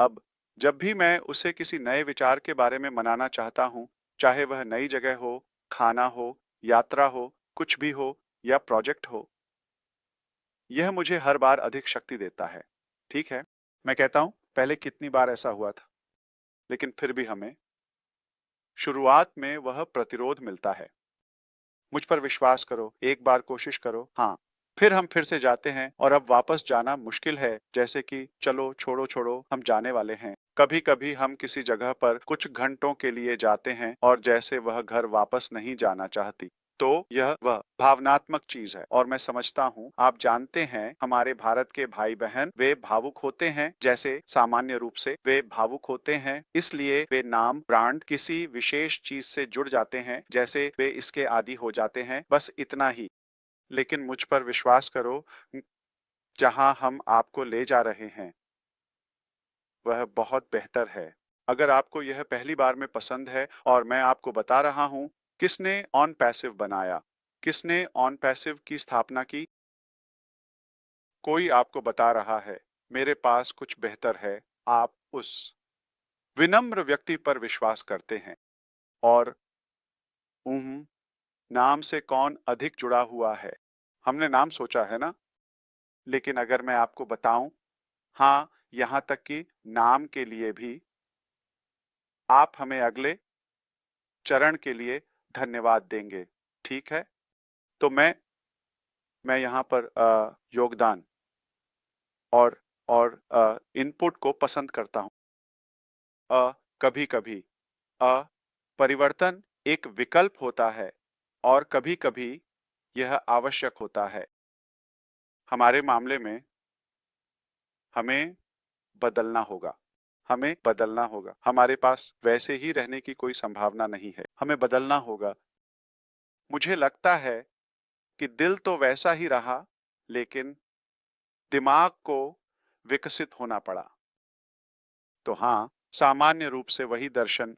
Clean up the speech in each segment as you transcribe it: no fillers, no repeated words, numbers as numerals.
अब जब भी मैं उसे किसी नए विचार के बारे में मनाना चाहता हूँ, चाहे वह नई जगह हो, खाना हो, यात्रा हो, कुछ भी हो या प्रोजेक्ट हो, यह मुझे हर बार अधिक शक्ति देता है। ठीक है, मैं कहता हूँ पहले कितनी बार ऐसा हुआ था, लेकिन फिर भी हमें शुरुआत में वह प्रतिरोध मिलता है। मुझ पर विश्वास करो, एक बार कोशिश करो, हाँ। फिर हम फिर से जाते हैं और अब वापस जाना मुश्किल है, जैसे कि चलो छोड़ो छोड़ो हम जाने वाले हैं। कभी-कभी हम किसी जगह पर कुछ घंटों के लिए जाते हैं और जैसे वह घर वापस नहीं जाना चाहती। तो यह वह भावनात्मक चीज है और मैं समझता हूँ आप जानते हैं हमारे भारत के भाई बहन वे भावुक होते हैं, जैसे सामान्य रूप से वे भावुक होते हैं, इसलिए वे नाम ब्रांड किसी विशेष चीज से जुड़ जाते हैं, जैसे वे इसके आदी हो जाते हैं, बस इतना ही। लेकिन मुझ पर विश्वास करो, जहां हम आपको ले जा रहे हैं वह बहुत बेहतर है। अगर आपको यह पहली बार में पसंद है और मैं आपको बता रहा हूं किसने ऑन पैसिव बनाया, किसने ऑन पैसिव की स्थापना की, कोई आपको बता रहा है मेरे पास कुछ बेहतर है। आप उस विनम्र व्यक्ति पर विश्वास करते हैं और नाम से कौन अधिक जुड़ा हुआ है। हमने नाम सोचा है ना, लेकिन अगर मैं आपको बताऊं, हाँ, यहाँ तक कि नाम के लिए भी आप हमें अगले चरण के लिए धन्यवाद देंगे। ठीक है? तो मैं यहाँ पर योगदान और इनपुट को पसंद करता हूँ। कभी-कभी अ, परिवर्तन एक विकल्प होता है और कभी-कभी यह आवश्यक होता है। हमारे मामले में हमें बदलना होगा। हमें बदलना होगा। हमारे पास वैसे ही रहने की कोई संभावना नहीं है। हमें बदलना होगा। मुझे लगता है कि दिल तो वैसा ही रहा, लेकिन दिमाग को विकसित होना पड़ा। तो हाँ, सामान्य रूप से वही दर्शन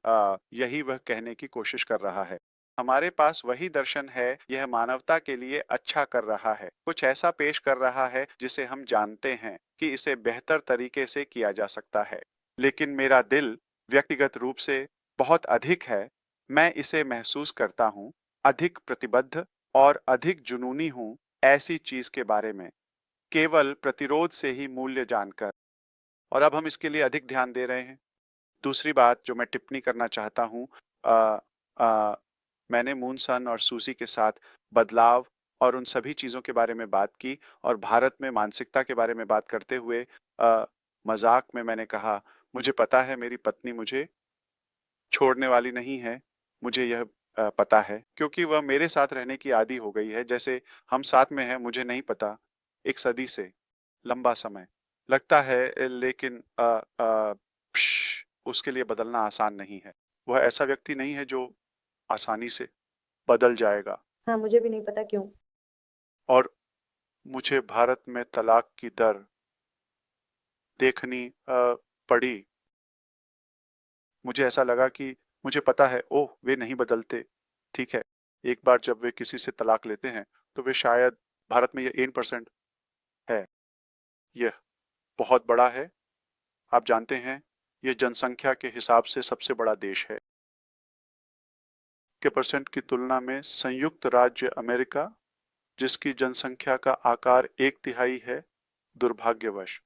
यही वह कहने की कोशिश कर रहा है। हमारे पास वही दर्शन है, यह मानवता के लिए अच्छा कर रहा है। कुछ ऐसा पेश कर रहा है जिसे हम जानते हैं कि इसे बेहतर तरीके से किया जा सकता है। लेकिन मेरा दिल व्यक्तिगत रूप से बहुत अधिक है। मैं इसे महसूस करता हूँ, अधिक प्रतिबद्ध और अधिक जुनूनी हूँ ऐसी चीज के बारे में, केवल प्रतिरोध से ही मूल्य जानकर। और अब हम इसके लिए अधिक ध्यान दे रहे हैं। दूसरी बात जो मैं टिप्पणी करना चाहता हूँ, अ, अ, मैंने मून सन और सूसी के साथ बदलाव और उन सभी चीजों के बारे में बात की और भारत में मानसिकता के बारे में बात करते हुए मजाक में मैंने कहा, मुझे पता है मेरी पत्नी मुझे छोड़ने वाली नहीं है। मुझे यह पता है क्योंकि वह मेरे साथ रहने की आदी हो गई है, जैसे हम साथ में हैं मुझे नहीं पता, एक सदी से लंबा समय लगता है, लेकिन उसके लिए बदलना आसान नहीं है। वह ऐसा व्यक्ति नहीं है जो आसानी से बदल जाएगा। हाँ, मुझे भी नहीं पता क्यों। और मुझे भारत में तलाक की दर देखनी पड़ी। मुझे ऐसा लगा कि मुझे पता है, ओह वे नहीं बदलते। ठीक है, एक बार जब वे किसी से तलाक लेते हैं तो वे शायद, भारत में ये 1% है। यह बहुत बड़ा है। आप जानते हैं ये जनसंख्या के हिसाब से सबसे बड़ा देश है। के परसेंट की तुलना में संयुक्त राज्य अमेरिका, जिसकी जनसंख्या का आकार 1/3 है, दुर्भाग्यवश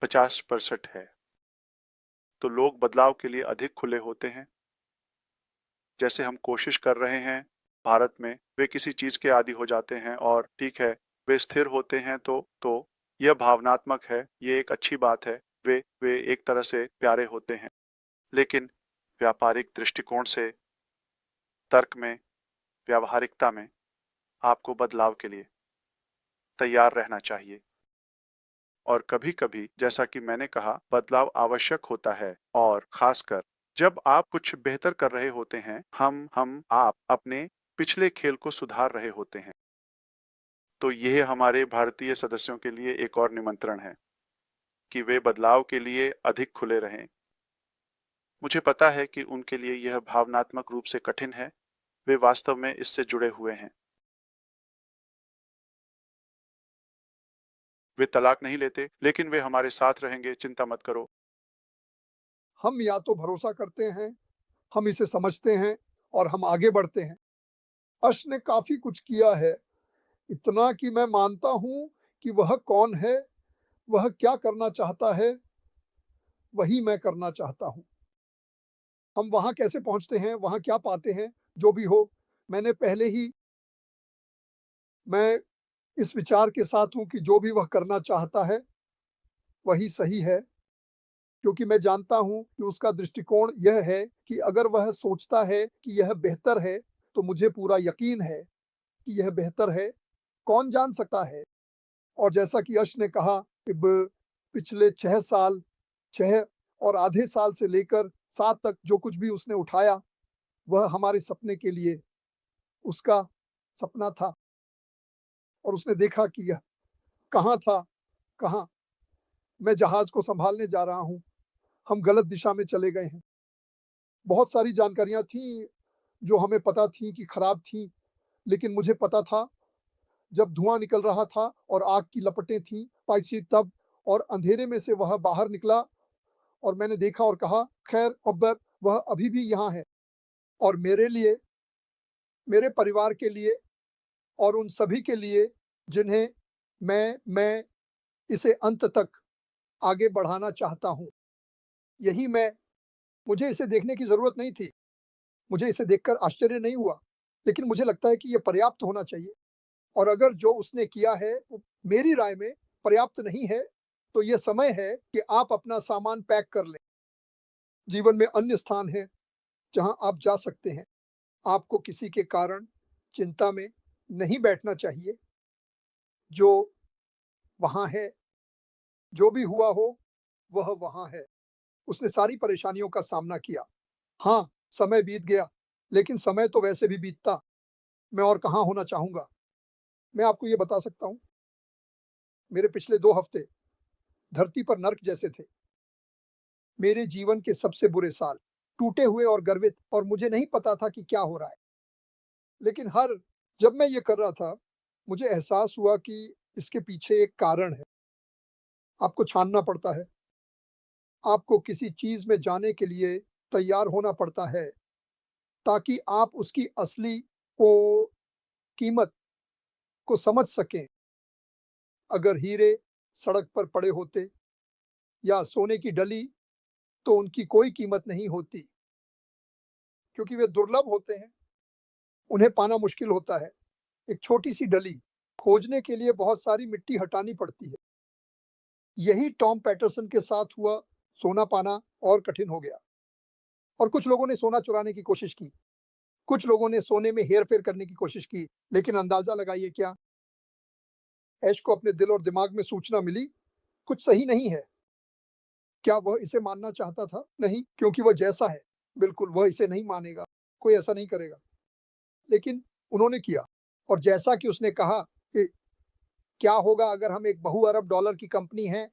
50% है। तो लोग बदलाव के लिए अधिक खुले होते हैं। जैसे हम कोशिश कर रहे हैं भारत में, वे किसी चीज के आदी हो जाते हैं और ठीक है, वे स्थिर होते हैं, तो यह भावनात्मक है, ये एक अच्छी बात है। वे एक तरह से प्यारे होते हैं, लेकिन व्यापारिक दृष्टिकोण से, तर्क में, व्यावहारिकता में आपको बदलाव के लिए तैयार रहना चाहिए। और कभी-कभी जैसा कि मैंने कहा, बदलाव आवश्यक होता है और खासकर जब आप कुछ बेहतर कर रहे होते हैं, आप अपने पिछले खेल को सुधार रहे होते हैं। तो यह हमारे भारतीय सदस्यों के लिए एक और निमंत्रण है कि वे बदलाव के लिए अधिक खुले रहें। मुझे पता है कि उनके लिए यह भावनात्मक रूप से कठिन है, वे वास्तव में इससे जुड़े हुए हैं। वे तलाक नहीं लेते, लेकिन वे हमारे साथ रहेंगे, चिंता मत करो। हम या तो भरोसा करते हैं, हम इसे समझते हैं और हम आगे बढ़ते हैं। अश ने काफ़ी कुछ किया है, इतना कि मैं मानता हूँ कि वह कौन है, वह क्या करना चाहता है, वही मैं करना चाहता हूँ। हम वहाँ कैसे पहुँचते हैं, वहाँ क्या पाते हैं, जो भी हो, मैंने पहले ही मैं इस विचार के साथ हूँ कि जो भी वह करना चाहता है, वही सही है, क्योंकि मैं जानता हूँ कि उसका दृष्टिकोण यह है कि अगर वह सोचता है कि यह बेहतर है, तो मुझे पूरा यकीन है कि यह बेहतर है। कौन जान सकता है? और जैसा कि यश ने कहा कि ब पिछले 6 साल, 6 और आधे साल से लेकर 7 तक जो कुछ भी उसने उठाया, वह हमारे सपने के लिए उसका सपना था और उसने देखा कि यह कहाँ था, कहाँ। मैं जहाज़ को सँभालने जा रहा हूँ, हम गलत दिशा में चले गए हैं। बहुत सारी जानकारियाँ थीं, जो हमें पता थी कि खराब थीं, लेकिन मुझे पता था, जब धुआँ निकल रहा था और आग की लपटें थीं, पाइसी तब और अंधेरे में से वह बाहर निकला और मैंने देखा और कहा, खैर अब वह अभी भी यहाँ है और मेरे लिए, मेरे परिवार के लिए और उन सभी के लिए जिन्हें मैं इसे अंत तक आगे बढ़ाना चाहता हूँ। यही मैं मुझे इसे देखने की ज़रूरत नहीं थी। मुझे इसे देखकर आश्चर्य नहीं हुआ, लेकिन मुझे लगता है कि ये पर्याप्त होना चाहिए और अगर जो उसने किया है, वो मेरी राय में पर्याप्त नहीं है, तो ये समय है कि आप अपना सामान पैक कर लें। जीवन में अन्य स्थान हैं, जहाँ आप जा सकते हैं। आपको किसी के कारण चिंता में नहीं बैठना चाहिए। जो वहाँ है, जो भी हुआ हो, वह वहाँ है। उसने सारी परेशानियों का सामना किया। हाँ, समय बीत गया, लेकिन समय तो वैसे भी बीतता। मैं और कहाँ होना चाहूँगा। मैं आपको ये बता सकता हूँ, मेरे पिछले 2 हफ्ते धरती पर नर्क जैसे थे। मेरे जीवन के सबसे बुरे साल, टूटे हुए और गर्वित और मुझे नहीं पता था कि क्या हो रहा है। लेकिन जब मैं ये कर रहा था, मुझे एहसास हुआ कि इसके पीछे एक कारण है। आपको छानना पड़ता है, आपको किसी चीज़ में जाने के लिए तैयार होना पड़ता है, ताकि आप उसकी असली को कीमत को समझ सकें। अगर हीरे सड़क पर पड़े होते या सोने की डली, तो उनकी कोई कीमत नहीं होती, क्योंकि वे दुर्लभ होते हैं, उन्हें पाना मुश्किल होता है। एक छोटी-सी डली खोजने के लिए बहुत सारी मिट्टी हटानी पड़ती है। यही टॉम पैटरसन के साथ हुआ, सोना पाना और कठिन हो गया और कुछ लोगों ने सोना चुराने की कोशिश की, कुछ लोगों ने सोने में हेर-फेर करने की कोशिश की, लेकिन अंदाज़ा लगाइए क्या? ऐश को अपने दिल और दिमाग में सूचना मिली, कुछ सही नहीं है। क्या वह इसे मानना चाहता था? नहीं, क्योंकि वह जैसा है, बिल्कुल वह इसे नहीं मानेगा, कोई ऐसा नहीं करेगा। लेकिन उन्होंने किया और जैसा कि उसने कहा कि क्या होगा अगर हम एक बहु-अरब डॉलर की कंपनी हैं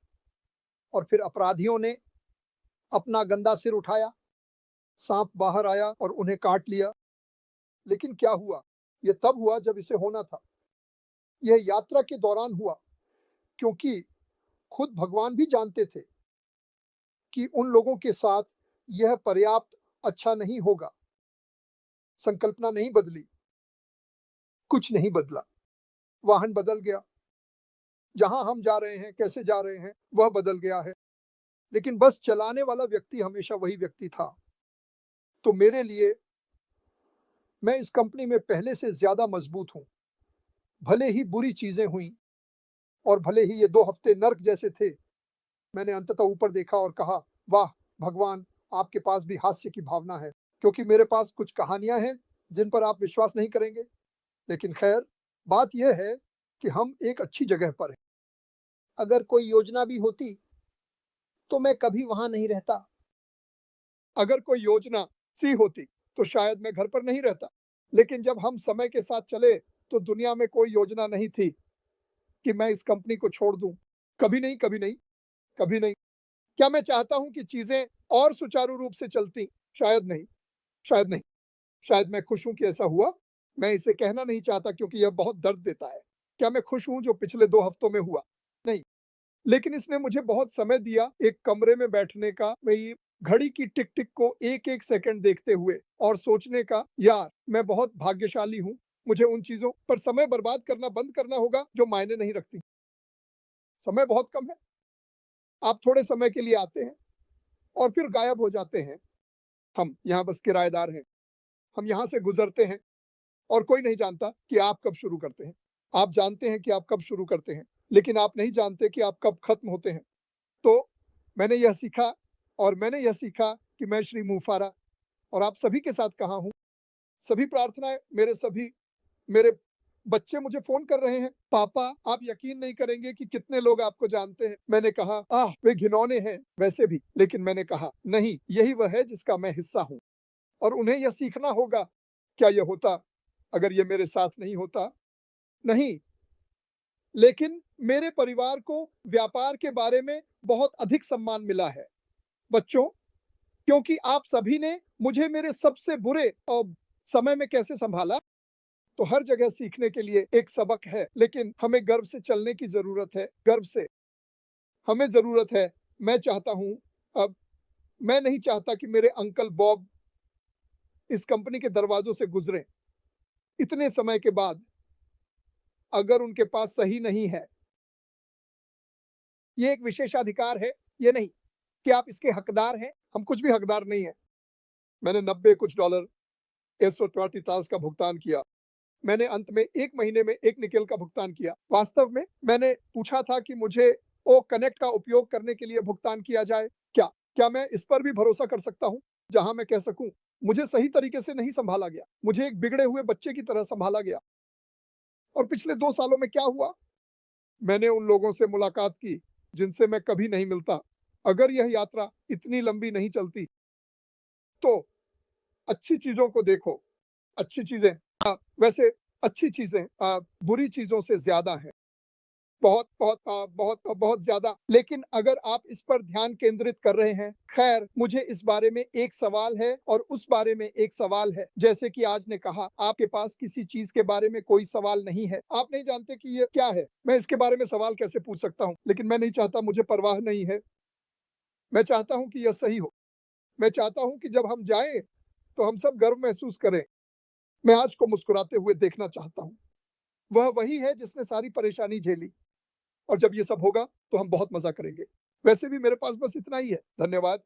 और फिर अपराधियों ने अपना गंदा सिर उठाया, साँप बाहर आया और उन्हें काट लिया। लेकिन क्या हुआ? ये तब हुआ जब इसे होना था। यह यात्रा के दौरान हुआ, क्योंकि खुद भगवान भी जानते थे कि उन लोगों के साथ यह पर्याप्त अच्छा नहीं होगा। संकल्पना नहीं बदली, कुछ नहीं बदला। वाहन बदल गया, जहाँ हम जा रहे हैं, कैसे जा रहे हैं, वह बदल गया है। लेकिन बस चलाने वाला व्यक्ति हमेशा वही व्यक्ति था। तो मेरे लिए, मैं इस कंपनी में पहले से ज़्यादा मज़बूत हूँ। भले ही बुरी चीज़ें हुईं और भले ही ये 2 हफ्ते नर्क जैसे थे, मैंने अंततः ऊपर देखा और कहा, वाह! भगवान, आपके पास भी हास्य की भावना है। क्योंकि मेरे पास कुछ कहानियाँ हैं, जिन पर आप विश्वास नहीं करेंगे। लेकिन खैर, बात यह है कि हम एक अच्छी जगह पर हैं। अगर कोई योजना भी होती, तो मैं कभी वहाँ नहीं रहता। अगर कोई योजना सी होती, तो शायद मैं घर पर नहीं रहता। लेकिन जब हम समय के साथ चले, तो दुनिया में कोई योजना नहीं थी कि मैं इस कंपनी को छोड़ दूँ। कभी नहीं, कभी नहीं, कभी नहीं। क्या मैं चाहता हूँ कि चीज़ें और सुचारू रूप से चलती? शायद नहीं, शायद नहीं। शायद मैं खुश हूँ कि ऐसा हुआ। मैं इसे कहना नहीं चाहता क्योंकि यह बहुत दर्द देता है। क्या मैं खुश हूँ जो पिछले 2 हफ्तों में हुआ? नहीं। लेकिन इसने मुझे बहुत समय दिया एक कमरे में बैठने का, वही घड़ी की टिक-टिक को एक-एक सेकंड देखते हुए और सोचने का, यार मैं बहुत भाग्यशाली हूँ, मुझे उन चीज़ों पर समय बर्बाद करना बंद करना होगा जो मायने नहीं रखती। समय बहुत कम है, आप थोड़े समय के लिए आते हैं और फिर गायब हो जाते हैं। हम यहाँ बस किराएदार हैं, हम यहाँ से गुज़रते हैं और कोई नहीं जानता कि आप कब शुरू करते हैं। आप जानते हैं कि आप कब शुरू करते हैं, लेकिन आप नहीं जानते कि आप कब खत्म होते हैं। तो मैंने यह सीखा और मैंने यह सीखा कि मैं श्री मुफारा और आप सभी के साथ कहाँ हूँ। सभी प्रार्थनाएँ मेरे बच्चे मुझे फ़ोन कर रहे हैं, पापा आप यकीन नहीं करेंगे कि कितने लोग आपको जानते हैं। मैंने कहा, वे घिनौने हैं वैसे भी, लेकिन मैंने कहा, नहीं, यही वह है जिसका मैं हिस्सा हूँ और उन्हें यह सीखना होगा। क्या यह होता अगर ये मेरे साथ नहीं होता? नहीं, लेकिन मेरे परिवार को व्यापार के बारे में बहुत अधिक सम्मान मिला है। बच्चों, क्योंकि आप सभी ने मुझे मेरे सबसे बुरे समय में कैसे सँभाला, तो हर जगह सीखने के लिए एक सबक है, लेकिन हमें गर्व से चलने की ज़रूरत है, गर्व से। हमें ज़रूरत है, मैं चाहता हूँ अब मैं नहीं चाहता कि मेरे अंकल बॉब इस कंपनी के दरवाज़ों से गुज़रें, इतने समय के बाद, अगर उनके पास सही नहीं है। ये एक विशेषाधिकार है, ये नहीं कि आप इसके हकदार हैं, हम कुछ भी हकदार नहीं हैं। मैंने 90 कुछ डॉलर $120 का भुगतान किया। मैंने अंत में 1 महीने में 1 निकेल का भुगतान किया। वास्तव में मैंने पूछा था कि मुझे ओ कनेक्ट का उपयोग करने के लिए भुगतान किया जाए क्या? क्या मैं इस पर भी भरोसा कर सकता हूँ, जहाँ मैं कह सकूँ, मुझे सही तरीके से नहीं सँभाला गया, मुझे एक बिगड़े हुए बच्चे की तरह सँभाला गया। और पिछले 2 सालों में क्या हुआ? मैंने उन लोगों से मुलाकात की, जिनसे मैं कभी नहीं मिलता। अगर यह यात्रा इतनी लंबी नहीं चलती, तो अच्छी चीज़ों को देखो, अच्छी चीज़ें वैसे अच्छी चीज़ें बुरी चीज़ों से ज़्यादा हैं। बहुत ज़्यादा। लेकिन अगर आप इस पर ध्यान केंद्रित कर रहे हैं, खैर मुझे इस बारे में एक सवाल है और उस बारे में एक सवाल है। जैसे कि आज ने कहा, आपके पास किसी चीज़ के बारे में कोई सवाल नहीं है। आप नहीं जानते कि ये क्या है। मैं इसके बारे में सवाल कैसे पूछ सकता हूँ? लेकिन मैं नहीं चाहता, मुझे परवाह नहीं है। मैं चाहता हूँ कि यह सही हो। मैं चाहता हूँ कि जब हम जाएँ, तो हम सब गर्व महसूस करें। मैं आज को मुस्कुराते हुए देखना चाहता हूँ। वह वही है जिसने सारी परेशानी झेली। और जब ये सब होगा तो हम बहुत मज़ा करेंगे। वैसे भी मेरे पास बस इतना ही है। धन्यवाद।